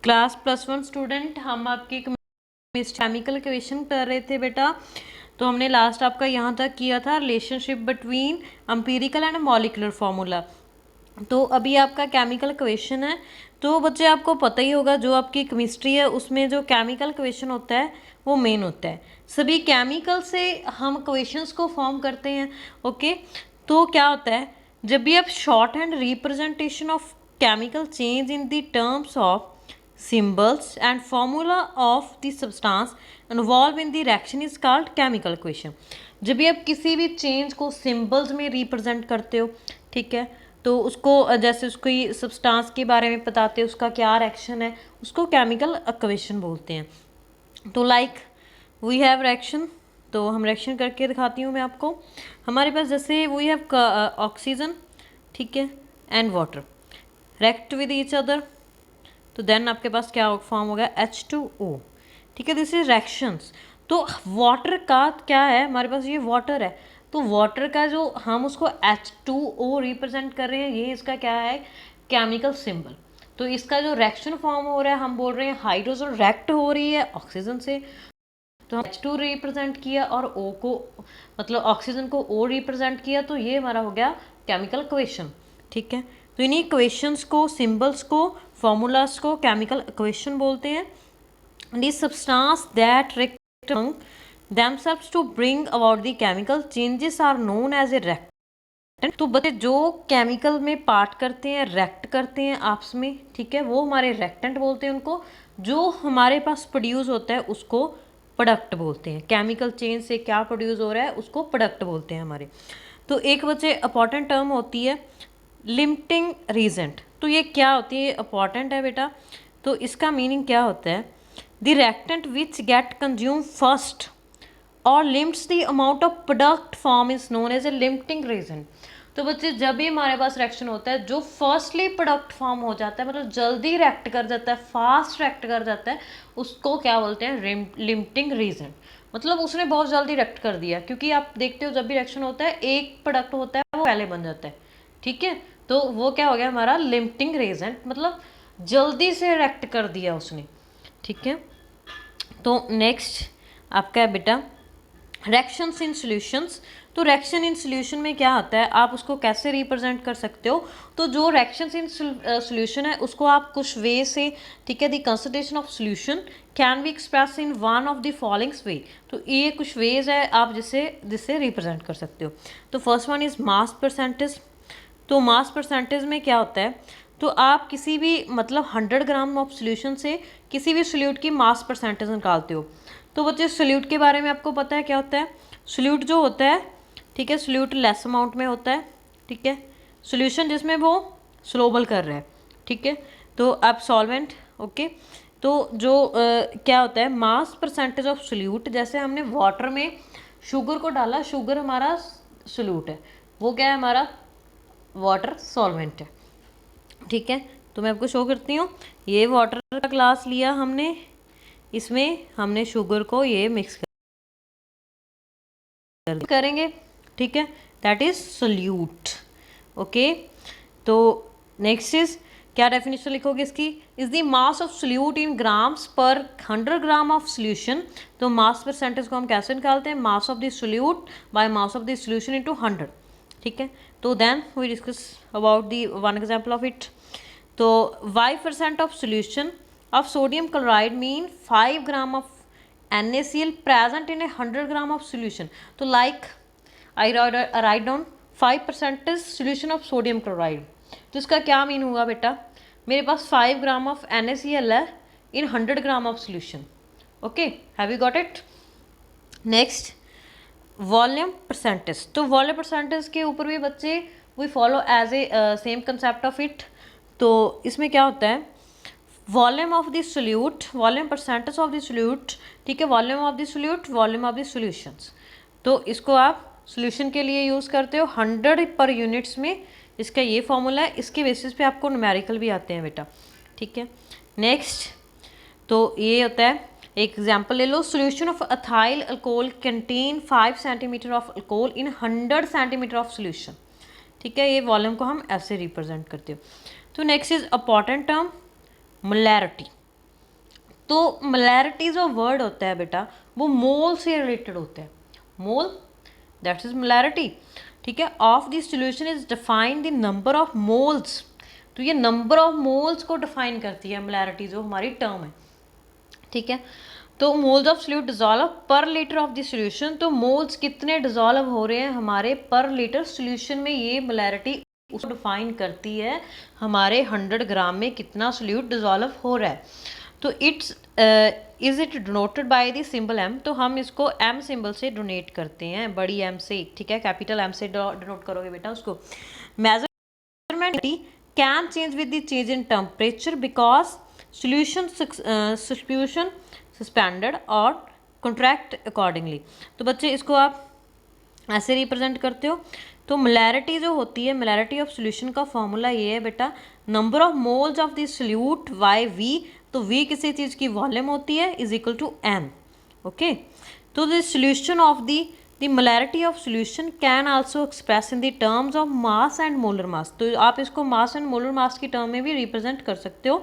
Class +1 student, हम आपकी chemical equation कर रहे थे बेटा। तो हमने लास्ट आपका यहाँ तक किया था relationship between empirical and molecular formula. तो अभी आपका केमिकल इक्वेशन है। तो बच्चे आपको पता ही होगा जो आपकी केमिस्ट्री है उसमें जो केमिकल इक्वेशन होता है वो मेन होता है। सभी केमिकल से हम इक्वेशंस को फॉर्म करते हैं। ओके, तो क्या होता है जब भी आप short hand representation of chemical change in the terms of symbols and formula of the substance involved in the reaction is called chemical equation। जब भी आप किसी भी चेंज को सिंबल्स में रिप्रेजेंट करते हो, ठीक है, तो उसको जैसे उसको सब्सटेंस के बारे में बताते हो उसका क्या रिएक्शन है, उसको केमिकल इक्वेशन बोलते हैं। तो लाइक वी हैव रिएक्शन, तो हम रिएक्शन करके दिखाती हूँ मैं आपको। हमारे पास जैसे वी हैव ऑक्सीजन, ठीक है, and water react with each other, तो देन आपके पास क्या फॉर्म हो गया H2O, ठीक है, दिस इज रिएक्शंस। तो वाटर का क्या है, हमारे पास ये वाटर है, तो वाटर का जो हम उसको H2O रिप्रेजेंट कर रहे हैं, ये इसका क्या है केमिकल सिंबल। तो इसका जो रिएक्शन फॉर्म हो रहा है, हम बोल रहे हैं हाइड्रोजन रिएक्ट हो रही है ऑक्सीजन से, तो हम H2 रिप्रेजेंट किया और O को मतलब ऑक्सीजन को O रिप्रेजेंट किया, तो ये हमारा हो गया केमिकल इक्वेशन, ठीक है। तो इन्हीं इक्वेशंस को, सिंबल्स को, फॉर्मूलाज को केमिकल इक्वेशन बोलते हैं। The substance that react among themselves to bring about the chemical changes are known as a reactant. तो बच्चे जो केमिकल में पार्ट करते हैं, रिएक्ट करते हैं आपस में, ठीक है, वो हमारे रिएक्टेंट बोलते हैं उनको। जो हमारे पास प्रोड्यूस होता है उसको प्रोडक्ट बोलते हैं। केमिकल चेंज से क्या प्रोड्यूस हो रहा है उसको प्रोडक्ट बोलते हैं हमारे। तो एक बच्चे इंपॉर्टेंट टर्म होती है लिमिटिंग रीजेंट। तो ये क्या होती है, इंपॉर्टेंट है बेटा। तो इसका मीनिंग क्या होता है, the reactant which get consume first और limits the amount of product form is known as a limiting reagent. तो बच्चे जब भी हमारे पास रिएक्शन होता है जो फर्स्टली प्रोडक्ट फॉर्म हो जाता है, मतलब जल्दी रिएक्ट कर जाता है, फास्ट रिएक्ट कर जाता है, उसको क्या बोलते हैं लिमिटिंग रीजेंट। मतलब उसने बहुत जल्दी रिएक्ट कर दिया, क्योंकि आप देखते हो जब भी रिएक्शन होता है एक प्रोडक्ट होता है वो पहले बन जाता है, ठीक है, तो वो क्या हो गया हमारा लिमिटिंग रीजेंट, मतलब जल्दी से रिएक्ट कर दिया उसने, ठीक है। तो नेक्स्ट आपका है बेटा रिएक्शंस इन सॉल्यूशंस। तो रिएक्शन इन सॉल्यूशन में क्या होता है, आप उसको कैसे रिप्रेजेंट कर सकते हो। तो जो रिएक्शंस इन सॉल्यूशन है उसको आप कुछ वे से, ठीक है, the concentration of solution can be express in one of the following वे। तो ये कुछ वेज है आप जिससे रिप्रेजेंट कर सकते हो। तो first one is mass percentage. तो मास परसेंटेज में क्या होता है, तो आप किसी भी मतलब 100 ग्राम ऑफ सोल्यूशन से किसी भी सोल्यूट की मास परसेंटेज निकालते हो। तो बच्चे सोल्यूट के बारे में आपको पता है क्या होता है, सोल्यूट जो होता है, ठीक है, सोल्यूट लेस अमाउंट में होता है, ठीक है, सोल्यूशन जिसमें वो स्लोबल कर रहा है, ठीक है। तो अब सॉल्वेंट, ओके, तो जो क्या होता है मास परसेंटेज ऑफ सोल्यूट, जैसे हमने वाटर में शुगर को डाला, शुगर हमारा सोल्यूट है, वो क्या है हमारा वाटर सॉल्वेंट है, ठीक है। तो मैं आपको शो करती हूँ, ये वाटर का ग्लास लिया हमने, इसमें हमने शुगर को ये मिक्स करेंगे, ठीक है, दैट इज सोल्यूट, ओके। तो नेक्स्ट इज क्या डेफिनेशन लिखोगे इसकी, is the mass of solute in grams पर 100 ग्राम ऑफ सोल्यूशन। तो मास परसेंटेज को हम कैसे निकालते हैं, mass of the solute by mass of the solution into 100, ठीक है। तो then we discuss about the one example of it. तो 5% of solution of sodium chloride mean 5 gram of NaCl present in a 100 gram of solution. तो like I write down 5% is solution of sodium chloride. तो इसका क्या mean हुआ बेटा, मेरे पास 5 gram of NaCl है in 100 gram of solution, okay, have you got it. Next volume percentage. तो volume percentage के ऊपर भी बच्चे we follow as a same concept of it. तो इसमें क्या होता है, volume of the solute, volume percentage of the solute, ठीक है, volume of the solute, volume of the solutions. तो इसको आप सोल्यूशन के लिए यूज़ करते हो 100 पर यूनिट्स में, इसका ये फॉर्मूला है, इसके बेसिस पे आपको न्यूमेरिकल भी आते हैं बेटा, ठीक है। नेक्स्ट तो ये होता है, एक एग्जाम्पल ले लो, solution of ethyl alcohol contain 5 centimetre of alcohol in 100 centimetre of solution, ठीक है, ये वॉल्यूम को हम ऐसे रिप्रेजेंट करते हो। तो next is important term molarity. तो मोलैरिटी जो वर्ड होता है बेटा वो मोल से रिलेटेड होता है, मोल दैट इज मोलैरिटी, ठीक है। Of the solution is define the number of moles, तो ये नंबर ऑफ मोल्स को डिफाइन करती है मोलैरिटी जो हमारी टर्म है, ठीक है। तो मोल्स ऑफ सॉल्यूट डिजॉल्व पर लीटर ऑफ द सॉल्यूशन, तो मोल्स कितने डिजॉल्व हो रहे हैं हमारे पर लीटर सॉल्यूशन में, ये मोलैरिटी उसको डिफाइन करती है हमारे 100 ग्राम में कितना सॉल्यूट डिजॉल्व हो रहा है। तो it's is it denoted by the symbol M, तो हम इसको एम सिंबल से डोनेट करते हैं, बड़ी एम से, ठीक है, कैपिटल एम से डिनोट करोगे बेटा उसको। Measurement can change with the change in temperature because solution suspended और कॉन्ट्रैक्ट अकॉर्डिंगली। तो बच्चे इसको आप ऐसे रिप्रेजेंट करते हो। तो मोलैरिटी जो होती है, मोलैरिटी ऑफ सॉल्यूशन का फॉर्मूला ये है बेटा, number of moles of the solute by V, तो वी किसी चीज़ की वॉल्यूम होती है, is equal to M, okay. तो the solution of the molarity of solution can also express in the terms of mass and molar mass, तो आप इसको मास एंड मोलर मास की टर्म में भी रिप्रेजेंट कर सकते हो।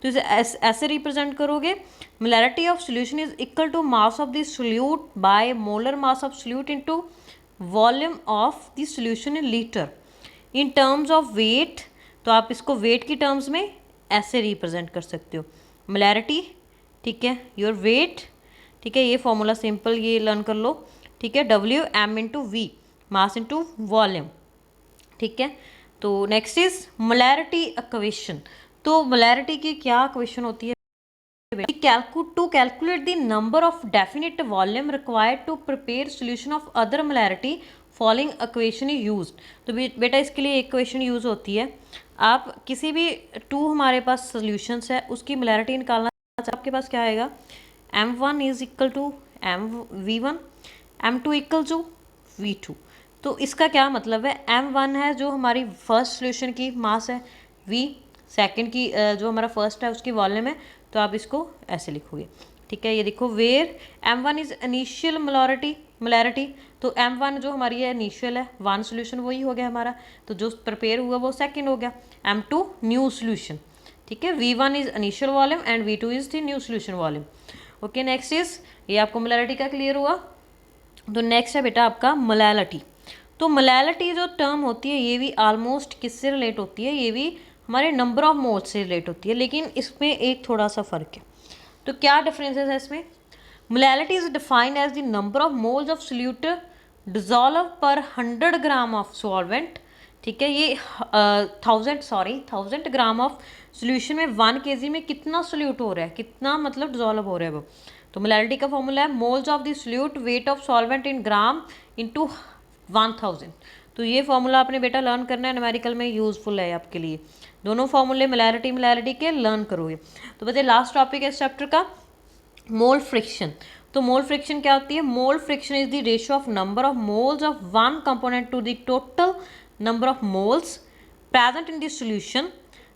तो इसे ऐसे रिप्रेजेंट करोगे, molarity of solution is equal to mass of the solute by molar mass of solute into volume of the solution in litre. In terms of weight, तो आप इसको वेट की टर्म्स में ऐसे रिप्रेजेंट कर सकते हो, मोलैरिटी, ठीक है, योर वेट, ठीक है, ये फॉर्मूला सिंपल ये लर्न कर लो, ठीक है, W M into V, mass into volume, ठीक है। तो नेक्स्ट इज मोलैरिटी इक्वेशन, तो मोलैरिटी की क्या इक्वेशन होती है, to calculate the number of definite volume required to prepare solution of other molarity following equation is used। तो बेटा इसके लिए इक्वेशन यूज़ होती है, आप किसी भी 2 हमारे पास सॉल्यूशंस है उसकी मोलैरिटी निकालना, आपके पास क्या आएगा, m1 is equal to v1, m2 equal to v2। तो इसका क्या मतलब है, m1 है जो हमारी फर्स्ट सॉल्यूशन की मास है, v सेकंड की जो हमारा फर्स्ट है उसकी वॉल्यूम है, तो आप इसको ऐसे लिखोगे, ठीक है। ये देखो where m1 is initial molarity, तो m1 जो हमारी है इनिशियल है, 1 सॉल्यूशन वही हो गया हमारा, तो जो प्रिपेयर हुआ वो सेकंड हो गया, m2 न्यू सॉल्यूशन, ठीक है, v1 is initial volume and v2 is the new solution volume, okay. Next is, ये आपको मोलैरिटी का क्लियर हुआ। तो नेक्स्ट है बेटा आपका मोलैलिटी। तो मोलैलिटी जो टर्म होती है ये भी ऑलमोस्ट किससे रिलेट होती है, ये भी हमारे नंबर ऑफ मोल्स से रिलेट होती है, लेकिन इसमें एक थोड़ा सा फ़र्क है। तो क्या डिफरेंसेस है इसमें, molality is defined as the number of moles of solute dissolve per 100 gram of solvent, ठीक है। ये 1000 ग्राम ऑफ सॉल्यूशन में 1 kg में कितना सॉल्यूट हो रहा है, कितना मतलब डिजॉल्व हो रहा है वो। तो मोलैलिटी का फॉर्मूला है moles of the solute weight of solvent in gram into 1000। तो ये फॉर्मूला आपने बेटा लर्न करना है, न्यूमेरिकल में यूजफुल है आपके लिए, दोनों फॉर्मूले मोलैरिटी के लर्न करोगे। तो बच्चे लास्ट टॉपिक है इस चैप्टर का, मोल फ्रिक्शन। तो मोल फ्रिक्शन क्या होती है, mole fraction is the ratio of number of moles of one component to the total number of moles present in the solution.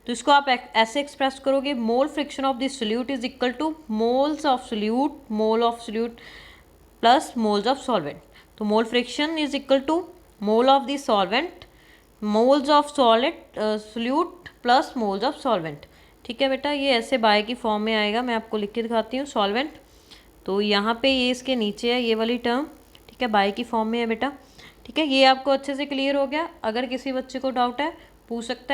तो इसको आप ऐसे एक्सप्रेस करोगे, mole fraction of the solute is equal to moles of solute, mole of solute plus moles of solvent. तो mole fraction is equal to mole of the solvent, moles of solid solute plus moles of solvent, ठीक है बेटा। ये ऐसे bye की form में आएगा, मैं आपको लिख के दिखाती हूँ, सॉल्वेंट, तो यहाँ पे ये इसके नीचे है ये वाली टर्म, ठीक है, बाय की फॉर्म में है बेटा, ठीक है। ये आपको अच्छे से क्लियर हो गया, अगर किसी बच्चे को डाउट है पूछ सकता है।